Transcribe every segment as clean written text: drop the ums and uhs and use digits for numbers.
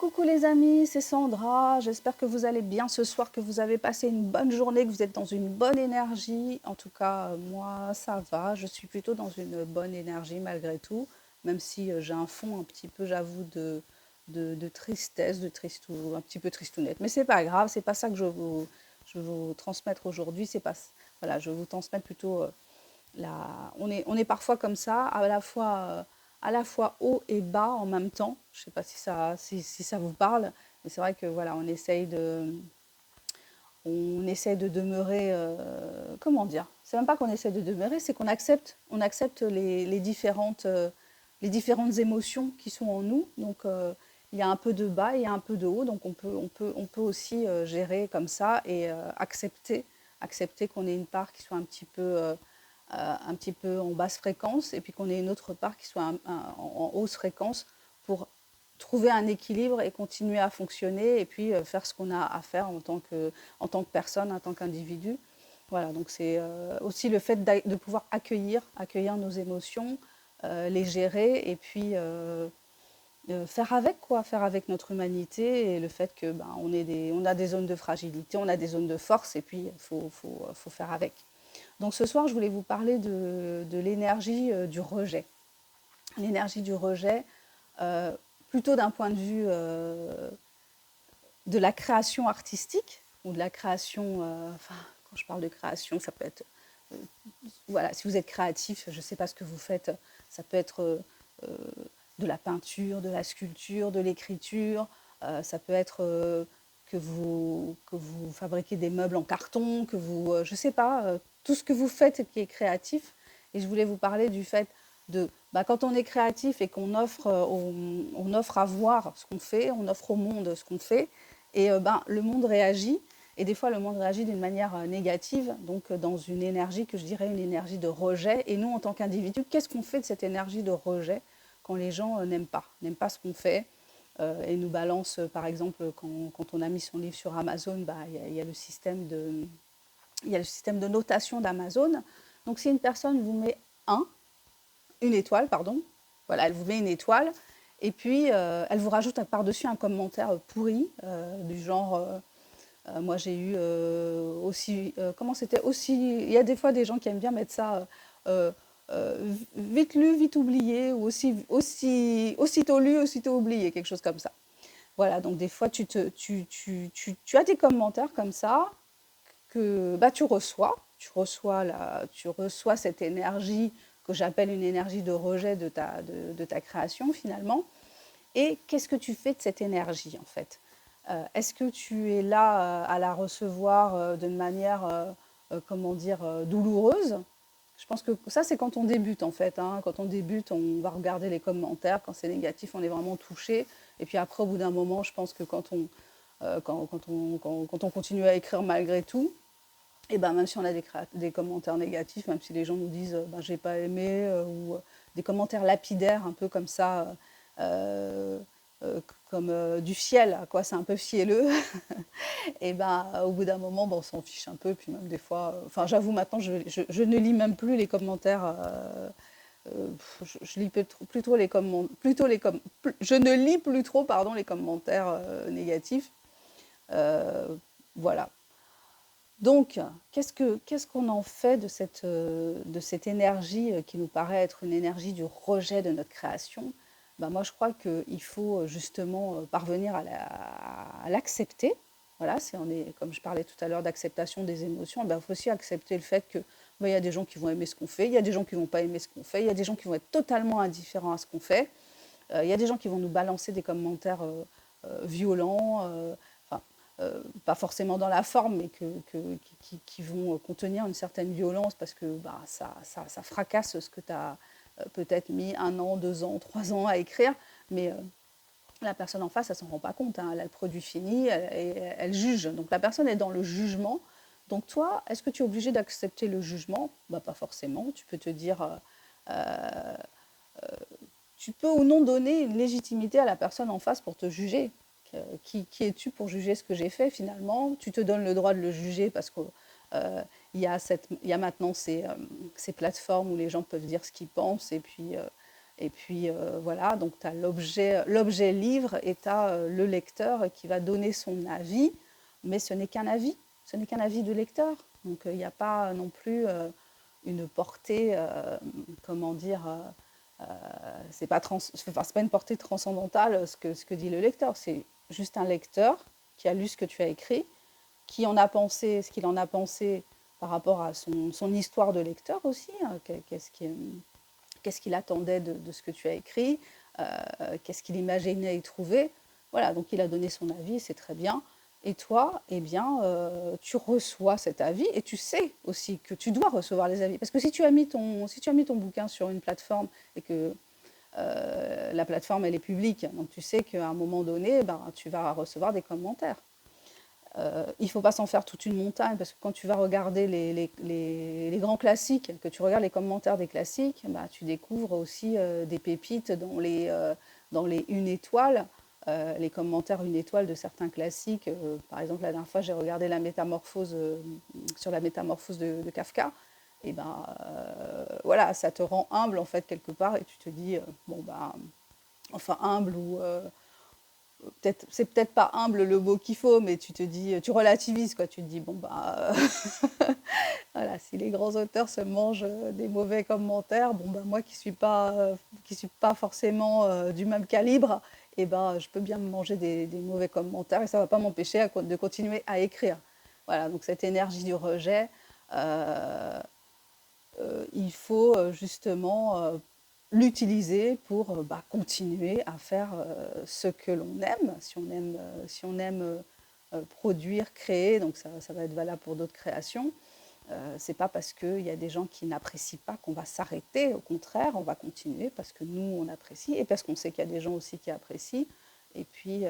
Coucou les amis, c'est Sandra. J'espère que vous allez bien ce soir, que vous avez passé une bonne journée, que vous êtes dans une bonne énergie. En tout cas, moi, ça va. Je suis plutôt dans une bonne énergie malgré tout, même si j'ai un fond un petit peu, j'avoue, de tristesse, un petit peu tristounette. Mais c'est pas grave, c'est pas ça que je veux vous transmettre aujourd'hui. C'est pas, voilà, je veux vous transmettre plutôt on est parfois comme ça, à la fois haut et bas en même temps. Je ne sais pas si ça vous parle, mais c'est vrai que voilà, on essaye de demeurer, comment dire? C'est même pas qu'on essaie de demeurer, c'est on accepte les différentes émotions qui sont en nous. Donc, il y a un peu de bas, il y a un peu de haut, donc on peut aussi gérer comme ça et accepter qu'on ait une part qui soit un petit peu en basse fréquence et puis qu'on ait une autre part qui soit en hausse fréquence pour trouver un équilibre et continuer à fonctionner et puis faire ce qu'on a à faire en tant que personne, en tant qu'individu. Voilà, donc c'est aussi le fait de pouvoir accueillir nos émotions, les gérer et puis faire avec quoi, faire avec notre humanité et le fait que ben, on a des zones de fragilité, on a des zones de force et puis faut faire avec. Donc ce soir, je voulais vous parler de l'énergie du rejet. L'énergie du rejet, euh, plutôt d'un point de vue de la création artistique ou de la création, enfin, quand je parle de création, ça peut être, euh, voilà, si vous êtes créatif, je ne sais pas ce que vous faites, ça peut être de la peinture, de la sculpture, de l'écriture, ça peut être que vous fabriquez des meubles en carton, je ne sais pas, tout ce que vous faites qui est créatif. Et je voulais vous parler du fait de, bah, quand on est créatif et on offre à voir ce qu'on fait, on offre au monde ce qu'on fait, et ben, le monde réagit. Et des fois, le monde réagit d'une manière négative, donc dans une énergie que je dirais une énergie de rejet. Et nous, en tant qu'individus, qu'est-ce qu'on fait de cette énergie de rejet quand les gens n'aiment pas ce qu'on fait et nous balancent, par exemple, quand on a mis son livre sur Amazon, bah, y a le système il y a le système de notation d'Amazon. Donc, si une personne vous met un, une étoile, pardon, voilà, elle vous met une étoile, et puis elle vous rajoute par-dessus un commentaire pourri, du genre moi, j'ai eu aussi, comment c'était aussi, il y a des fois des gens qui aiment bien mettre ça vite lu, vite oublié, ou aussitôt lu, aussitôt oublié, quelque chose comme ça. Voilà, donc des fois, tu as des commentaires comme ça que bah, tu reçois cette énergie que j'appelle une énergie de rejet de ta création finalement. Et qu'est-ce que tu fais de cette énergie en fait? Est-ce que tu es là à la recevoir d'une manière, comment dire, douloureuse? Je pense que ça, c'est quand on débute en fait, hein. Quand on débute, on va regarder les commentaires. Quand c'est négatif, on est vraiment touché. Et puis après, au bout d'un moment, je pense que quand on continue à écrire malgré tout, et ben même si on a des commentaires négatifs, même si les gens nous disent ben, j'ai pas aimé, ou des commentaires lapidaires un peu comme ça, euh, comme du ciel, quoi, c'est un peu fielleux, et ben au bout d'un moment, ben, on s'en fiche un peu, puis même des fois, enfin j'avoue maintenant, je ne lis même plus les commentaires, je lis plutôt je ne lis plus trop, pardon, les commentaires négatifs, euh, voilà. Donc, qu'est-ce qu'on en fait de cette énergie qui nous paraît être une énergie du rejet de notre création? Ben, moi, je crois qu'il faut justement parvenir à l'accepter. Voilà, comme je parlais tout à l'heure d'acceptation des émotions, ben, il faut aussi accepter le fait que ben, il y a des gens qui vont aimer ce qu'on fait, il y a des gens qui ne vont pas aimer ce qu'on fait, il y a des gens qui vont être totalement indifférents à ce qu'on fait, il y a des gens qui vont nous balancer des commentaires violents, enfin, pas forcément dans la forme, mais qui vont contenir une certaine violence parce que bah, ça fracasse ce que tu as peut-être mis un an, 2 ans, 3 ans à écrire. Mais la personne en face, elle ne s'en rend pas compte, hein. Elle a le produit fini, elle juge. Donc la personne est dans le jugement. Donc toi, est-ce que tu es obligé d'accepter le jugement? Bah, pas forcément. Tu peux te dire, tu peux ou non donner une légitimité à la personne en face pour te juger. Qui es-tu pour juger ce que j'ai fait finalement? Tu te donnes le droit de le juger parce qu'il il y a maintenant ces plateformes où les gens peuvent dire ce qu'ils pensent et puis Et puis voilà, donc tu as l'objet livre et tu as le lecteur qui va donner son avis, mais ce n'est qu'un avis, ce n'est qu'un avis de lecteur. Donc il n'y a pas non plus une portée, comment dire, c'est pas, enfin, pas une portée transcendantale ce que dit le lecteur, c'est juste un lecteur qui a lu ce que tu as écrit, qui en a pensé, ce qu'il en a pensé par rapport à son histoire de lecteur aussi, hein, qu'est-ce qu'il attendait de ce que tu as écrit, qu'est-ce qu'il imaginait y trouver. Voilà, donc il a donné son avis, c'est très bien. Et toi, eh bien, tu reçois cet avis et tu sais aussi que tu dois recevoir les avis. Parce que si tu as mis ton bouquin sur une plateforme et que la plateforme, elle est publique, donc tu sais qu'à un moment donné, ben, tu vas recevoir des commentaires. Il ne faut pas s'en faire toute une montagne, parce que quand tu vas regarder les grands classiques, que tu regardes les commentaires des classiques, bah, tu découvres aussi des pépites dans les une étoile, les commentaires une étoile de certains classiques. Par exemple, la dernière fois, j'ai regardé la métamorphose, sur la métamorphose de Kafka. Et ben voilà, ça te rend humble en fait quelque part, et tu te dis, bon ben, enfin humble ou c'est peut-être pas humble le mot qu'il faut, mais tu te dis, tu relativises quoi. Tu te dis bon bah voilà, si les grands auteurs se mangent des mauvais commentaires, bon bah moi qui suis pas forcément du même calibre, et ben je peux bien me manger des mauvais commentaires et ça va pas m'empêcher de continuer à écrire. Voilà, donc cette énergie du rejet, euh, il faut justement l'utiliser pour bah, continuer à faire ce que l'on aime. Si on aime produire, créer, donc ça va être valable pour d'autres créations. C'est pas parce qu'il y a des gens qui n'apprécient pas qu'on va s'arrêter. Au contraire, on va continuer parce que nous, on apprécie et parce qu'on sait qu'il y a des gens aussi qui apprécient. Et puis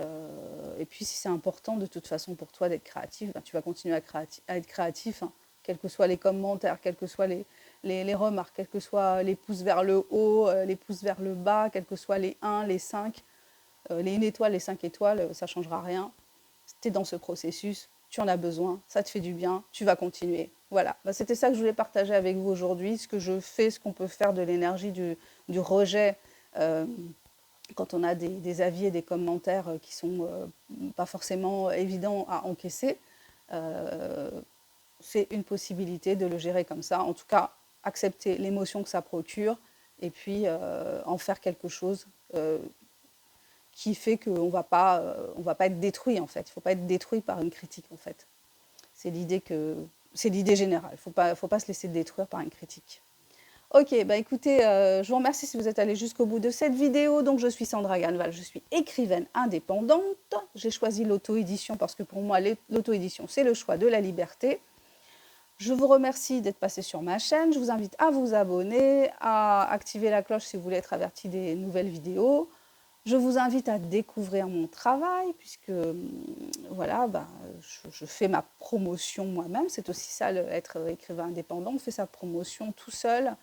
si c'est important de toute façon pour toi d'être créatif, ben, tu vas continuer à être créatif, hein, quels que soient les commentaires, quels que soient les remarques, quels que soient les pouces vers le haut, les pouces vers le bas, quels que soient les 1, les 5, les 1 étoile, les 5 étoiles, ça ne changera rien. Tu es dans ce processus, tu en as besoin, ça te fait du bien, tu vas continuer. Voilà, ben, c'était ça que je voulais partager avec vous aujourd'hui, ce que je fais, ce qu'on peut faire de l'énergie du rejet. Quand on a des avis et des commentaires qui sont pas forcément évidents à encaisser, euh, c'est une possibilité de le gérer comme ça. En tout cas, accepter l'émotion que ça procure et puis en faire quelque chose qui fait qu'on va pas être détruit en fait. Il ne faut pas être détruit par une critique en fait. C'est l'idée générale. Faut pas se laisser détruire par une critique. Ok, bah écoutez, je vous remercie si vous êtes allé jusqu'au bout de cette vidéo. Donc je suis Sandra Ganval, je suis écrivaine indépendante. J'ai choisi l'auto-édition parce que pour moi, l'auto-édition, c'est le choix de la liberté. Je vous remercie d'être passé sur ma chaîne. Je vous invite à vous abonner, à activer la cloche si vous voulez être averti des nouvelles vidéos. Je vous invite à découvrir mon travail puisque voilà, bah, je fais ma promotion moi-même. C'est aussi ça, être écrivain indépendant. On fait sa promotion tout seul.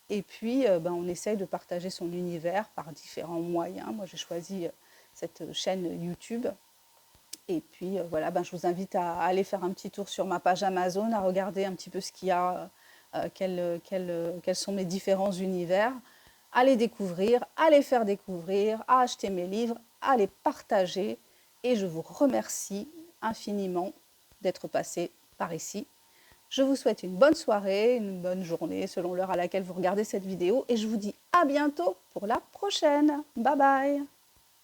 Et puis, ben, on essaye de partager son univers par différents moyens. Moi, j'ai choisi cette chaîne YouTube. Et puis, voilà, ben, je vous invite à aller faire un petit tour sur ma page Amazon, à regarder un petit peu ce qu'il y a, quels sont mes différents univers, à les découvrir, à les faire découvrir, à acheter mes livres, à les partager. Et je vous remercie infiniment d'être passé par ici. Je vous souhaite une bonne soirée, une bonne journée selon l'heure à laquelle vous regardez cette vidéo et je vous dis à bientôt pour la prochaine. Bye bye!